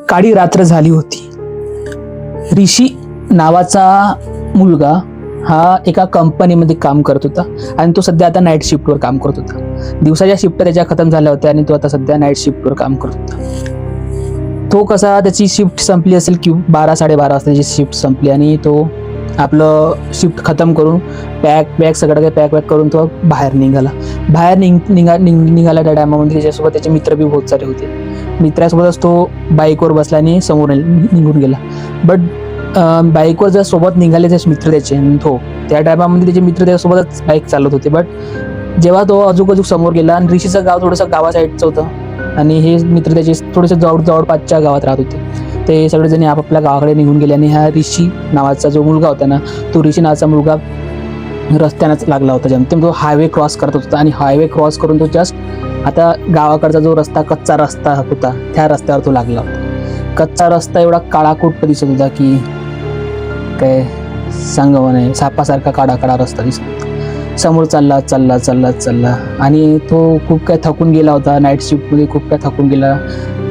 काळी रात्र झाली होती. ऋषी नावाचा मुलगा हा एका कंपनीमध्ये काम करत होता आणि तो सध्या आता नाईट शिफ्टवर काम करत होता. दिवसाच्या शिफ्ट त्याच्या खतम झाल्या होत्या आणि तो आता सध्या नाईट शिफ्टवर काम करत होता. तो कसा त्याची शिफ्ट संपली असेल की 12-12:30 वाजता त्याची शिफ्ट संपली आणि तो आपलं शिफ्ट खतम करून पॅक सगळं काही पॅक करून तो बाहेर निघाला. निघाला त्या टायमामध्ये त्याच्यासोबत त्याचे मित्र बी बहुत सारे होते. मित्रासोबतच तो बाईकवर बसला आणि समोर निघून गेला. बट बाईकवर जर सोबत निघाले ते मित्र त्याचे तो त्या टायमामध्ये त्याचे मित्र त्याच्यासोबतच बाईक चालवत होते. बट जेव्हा तो अजून समोर गेला आणि ऋषीचं गाव थोडंसं गावा साईडचं होतं आणि हे मित्र त्याचे थोडेसे जवळपासच्या गावात राहत होते. ते सगळेजणी आपापल्या गावाकडे निघून गेले आणि हा ऋषी नावाचा जो मुलगा होता ना, तो ऋषी नावाचा मुलगा रस्त्यानंच लागला होता. जेमतेम तो हायवे क्रॉस करत होता आणि हायवे क्रॉस करून तो जस्ट आता गावाकडचा जो रस्ता कच्चा रस्ता होता त्या रस्त्यावर तो लागला होता. कच्चा रस्ता एवढा काळाकुट्ट दिसत होता की काय सांगावं नाही. सापासारखा काळा रस्ता दिसत होता. समोर चालला आणि तो खूप काय थकून गेला होता. नाईट शिफ्टमध्ये खूप काय थकून गेला.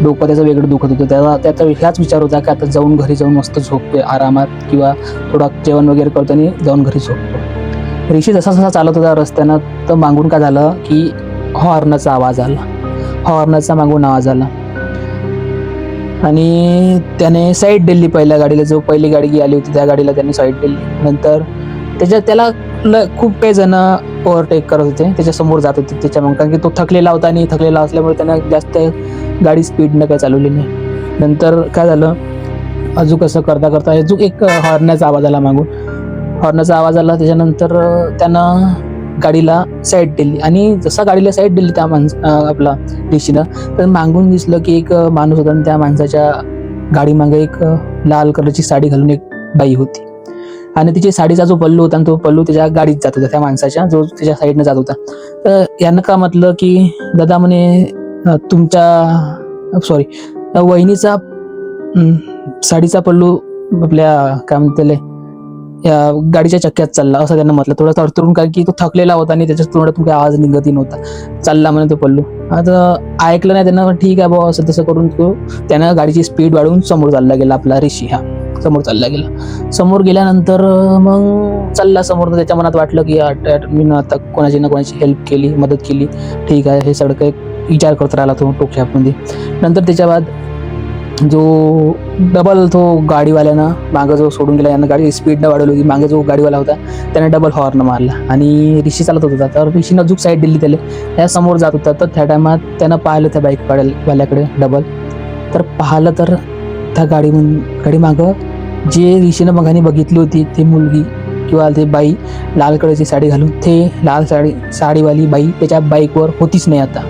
डोकं त्याचं वेगळं दुखत होतं. त्याचा ह्याच विचार होता की आता घरी जाऊन मस्त झोपतोय आरामात किंवा थोडा जेवण वगैरे करतो आणि जाऊन घरी झोपतो. ऋषी जसा चालत होता रस्त्यानं तर मागून काय झालं की हॉर्नचा आवाज आला. हॉर्नचा मागून आवाज आला आणि त्याने साईड दिली पहिल्या गाडीला. जो पहिली गाडी आली होती त्या गाडीला त्याने साईड दिली. नंतर त्याला खूप काही जण ओव्हरटेक करत होते, त्याच्यासमोर जात होते त्याच्या मग, कारण की तो थकलेला होता आणि थकलेला असल्यामुळे त्यानं जास्त गाडी स्पीडनं काय चालवली नाही. नंतर काय झालं अजून कसं करता अजून एक हॉर्नचा आवाज आला मागून. हॉर्नचा आवाज आला त्याच्यानंतर त्यानं गाडीला साईड दिली आणि जसा गाडीला साईड दिली त्या आपला ऋषीनं तर मागून दिसलं की एक माणूस होता आणि त्या माणसाच्या गाडी मागे एक लाल कलरची साडी घालून एक बाई होती आणि तिची साडीचा जो पल्लू होता तो पल्लू त्याच्या गाडीत जात होता, त्या माणसाच्या जो त्याच्या साईडनं जात होता. तर यानं का म्हटलं की दादा म्हणे तुमच्या वहिनीचा साडीचा पल्लू आपल्या काय म्हणते या गाडीच्या चक्क्यात चालला असं त्यांना म्हटलं. थोडं तडतडून, कारण की तो थकलेला होता आणि त्याच्या तोंडातून काही आवाज निघतही नव्हता. चालला म्हणे तो पल्लू. आता ऐकलं नाही त्यांना. ठीक आहे बाबा असं तसं करून त्यानं गाडीची स्पीड वाढवून समोर चालला गेला. आपला ऋषी हा समोर चालला गेला. समोर गेल्यानंतर मग चालला समोर. त्याच्या मनात वाटलं की मी आता कोणाची ना कोणाची हेल्प केली, मदत केली, ठीक आहे हे सगळं काही विचार करत राहिला तो टोक्यामध्ये. नंतर त्याच्या बाद जो डबल तो गाडीवाल्यानं मागं जो सोडून गेला, यानं गाडी स्पीडनं वाढवली होती. मागे जो गाडीवाला होता त्याने डबल हॉर्न मारला आणि ऋषी चालत होता. तर ऋषीनं अजून साईड दिली त्याला. त्या समोर जात होता तर त्या टायमात त्यानं पाहिलं त्या बाईकवाल्याकडे डबल. तर पाहिलं तर त्या गाडी मागं जे ऋषीनं मगाने बघितली होती ती मुलगी किंवा ते बाई लाल कलरची साडी घालून, ते लाल साडीवाली बाई त्याच्या बाईकवर होतीच नाही. आता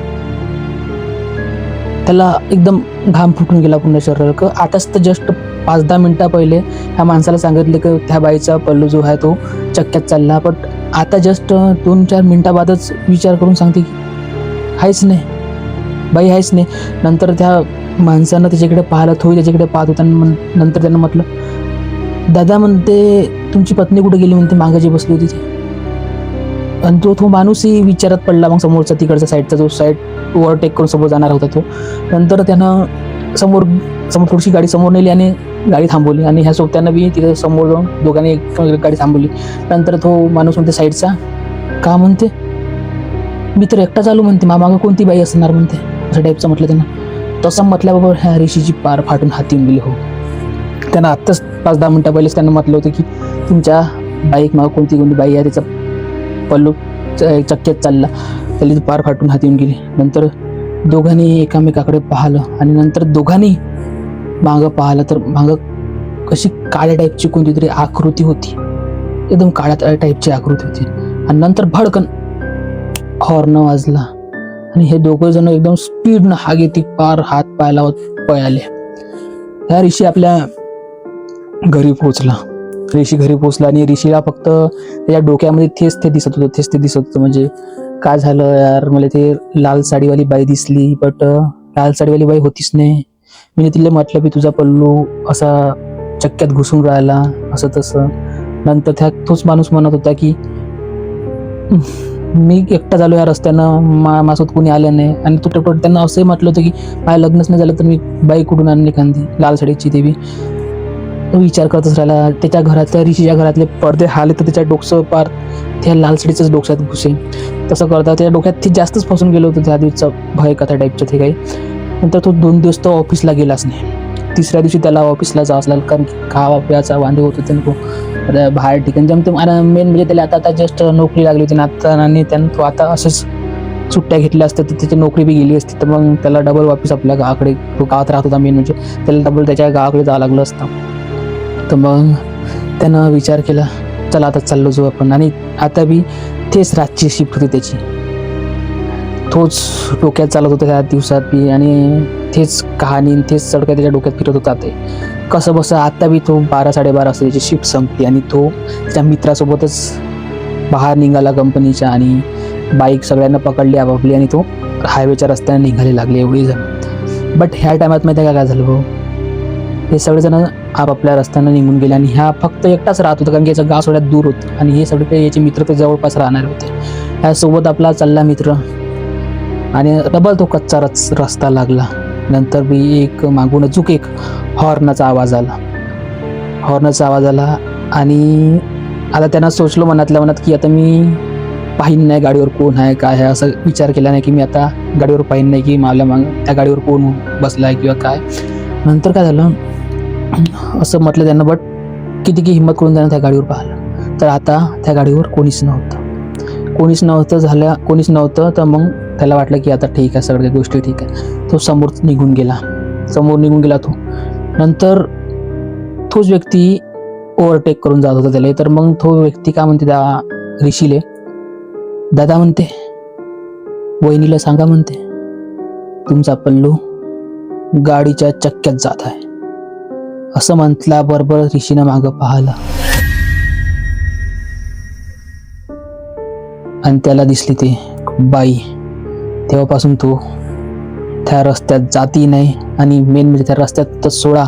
त्याला एकदम घाम फुटून गेला पूर्ण शरीर. आताच तर जस्ट 5-10 मिनिटं पहिले ह्या माणसाला सांगितलं की त्या बाईचा पल्लू जो आहे तो चक्क्यात चालला. बट आता जस्ट 2-4 मिनिटाबादच विचार करून सांगते की हायच नाही, बाई हायच नाही. नंतर त्या माणसानं त्याच्याकडे पाहिलं, तो त्याच्याकडे पाहत होता. नंतर त्यानं म्हटलं दादा म्हणते तुमची पत्नी कुठे गेली म्हणते, मागं जी बसली होती ती. आणि तो माणूसही विचारात पडला. मग समोरचा तिकडचा साईडचा जो साईड ओव्हरटेक करून समोर जाणार होता तो. नंतर त्यानं समोर थोडीशी गाडी समोर नेली आणि गाडी थांबवली आणि ह्या सोबत्यानं बी तिथे समोर जाऊन दोघांनी एक गाडी थांबवली. नंतर तो माणूस म्हणते साईडचा का म्हणते मी तर एकटा चालू म्हणते, मागं कोणती बाई असणार म्हणते, असं टाईपचं म्हटलं त्यानं. तसं म्हटल्याबरोबर ह्या ऋषीची पार फाटून हाती येऊन गेली. हो, त्यांना आत्ताच 5-10 मिनिटं पहिलेच त्यांना म्हटलं होतं की तुमच्या बाईक मागं कोणती बाई आहे, त्याचा पल्लू चक्क्यात चालला. त्याला पार फाटून हाती येऊन गेली. नंतर दोघांनी एकामेकाकडे पाहिलं आणि नंतर दोघांनी मागं पाहिलं तर मागं कशी काळ्या टाईपची कोणती तरी आकृती होती, एकदम काळ्या टाईपची आकृती होती. आणि नंतर भडकन हॉर्न वाजला आणि हे दोघं जण एकदम स्पीडनं हागेती पार हात पाय लावत पळाले. ह्या ऋषी आपल्या घरी पोहोचला. ऋषी घरी पोहोचला आणि ऋषीला फक्त त्याच्या डोक्यामध्ये तेच ते दिसत होतं. म्हणजे काय झालं यार, मला ते लाल साडीवाली बाई दिसली बट लाल साडीवाली बाई होतीच नाही. मी तिला म्हटलं की तुझा पल्लू असा चक्क्यात घुसून राहिला असं तसं. नंतर तोच माणूस म्हणत होता की मी एकटा झालो या रस्त्यानं, माझ्यासोबत कोणी आलं नाही. आणि तो टोटल त्यांना असंही म्हटलं होतं की माझं लग्नच नाही झालं तर मी बाईक कुठून आणली एखादी लाल साडीची. देवी तो विचार करतच राहिला. त्याच्या घरातल्या ऋषीच्या घरातले पडदे हाले तर त्याच्या डोकं पार त्या लाल साडीच्याच डोक्यात घुसे. तसं करता त्याच्या डोक्यात ते जास्तच फसून गेलं होतं त्या दिवसचं भय कथा टाईपचं ते काही. नंतर तो 2 दिवस तो ऑफिसला गेलाच नाही. 3ऱ्या दिवशी त्याला ऑफिसला जावंच लागलं, कारण की खावा प्यायचा वांदे होत होते नको बाहेर ठिकाणी जमते. मला मेन म्हणजे त्याला आता जस्ट नोकरी लागली होती ना आता, आणि त्यानं तो आता असंच सुट्ट्या घेतल्या असत्या तर त्याची नोकरी बी गेली असती. तर मग त्याला डबल वापस आपल्या गावाकडे, तो गावात राहत होता मेन म्हणजे, त्याला डबल त्याच्या गावाकडे जावं लागलं असतं. तर मग त्यानं विचार केला चला आता चाललो जाऊ आपण. आणि आता बी तेच रातची शिफ्ट होती त्याची, तोच डोक्यात चालत होता त्या दिवसात बी, आणि तेच कहाणी तेच सडक्या त्याच्या डोक्यात फिरत होता. ते कसं बसं आता बी तो 12-12:30 वाजता त्याची शिफ्ट संपली आणि तो त्याच्या मित्रासोबतच बाहेर निघाला कंपनीच्या, आणि बाईक सगळ्यांना पकडली आपापली आणि तो हायवेच्या रस्त्याने निघाले लागले एवढी जण. बट ह्या टायमात माहिती आहे काय झालं भाऊ, हे सगळेजण आपापल्या रस्त्यानं निघून गेले आणि ह्या फक्त एकटाच राहत होता, कारण की याचं गाव सगळ्यात दूर होतं आणि हे सगळे याचे मित्र ते जवळपास राहणारे होते. ह्यासोबत आपला चालला मित्र, आणि डबल तो कच्चा रस्ता लागला. नंतर बी एक मागून अचूक एक हॉर्नचा आवाज आला. आणि आता त्यांना सोचलो मनातल्या मनात की आता मी पाहीन नाही गाडीवर कोण आहे काय आहे, असं विचार केला नाही की मी आता गाडीवर पाहीन नाही की मला मग त्या गाडीवर कोण बसला आहे किंवा काय. नंतर काय झालं असं म्हटलं त्यांना, बट किती हिंमत करून त्यांना त्या गाडीवर पाहिलं तर आता त्या गाडीवर कोणीच नव्हतं. तर मग त्याला वाटलं की आता ठीक आहे, सगळ्या गोष्टी ठीक आहे. तो समोर निघून गेला तो. नंतर तोच व्यक्ती ओव्हरटेक करून जात होता त्याला. तर मग तो व्यक्ती काय म्हणते त्या ऋषीले, दादा म्हणते वहिनीला सांगा म्हणते तुमचा पल्लू गाडीच्या चक्क्यात जात आहे. असं म्हटल्याबरोबर ऋषीनं मागं पाहिलं आणि त्याला दिसली ती बाई. तेव्हापासून तो त्या रस्त्यात जाती नाही, आणि मेन म्हणजे त्या रस्त्यात तर सोडा,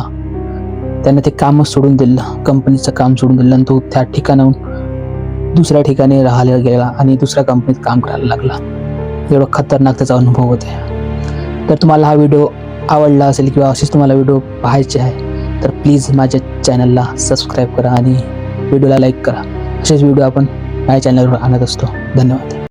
त्याने ते कामच सोडून दिलं, कंपनीचं काम सोडून दिलं, आणि तो त्या ठिकाणाहून दुसऱ्या ठिकाणी राहायला गेला आणि दुसऱ्या कंपनीत काम करायला लागला. एवढं खतरनाक त्याचा अनुभव होता. तर तुम्हाला हा व्हिडिओ आवडला असेल किंवा असेच तुम्हाला व्हिडिओ पाहायचे आहे तर प्लीज माझ्या चॅनलला सबस्क्राईब करा आणि व्हिडिओला लाईक करा. असेच व्हिडिओ आपण माझ्या चॅनलवर आणत असतो. धन्यवाद.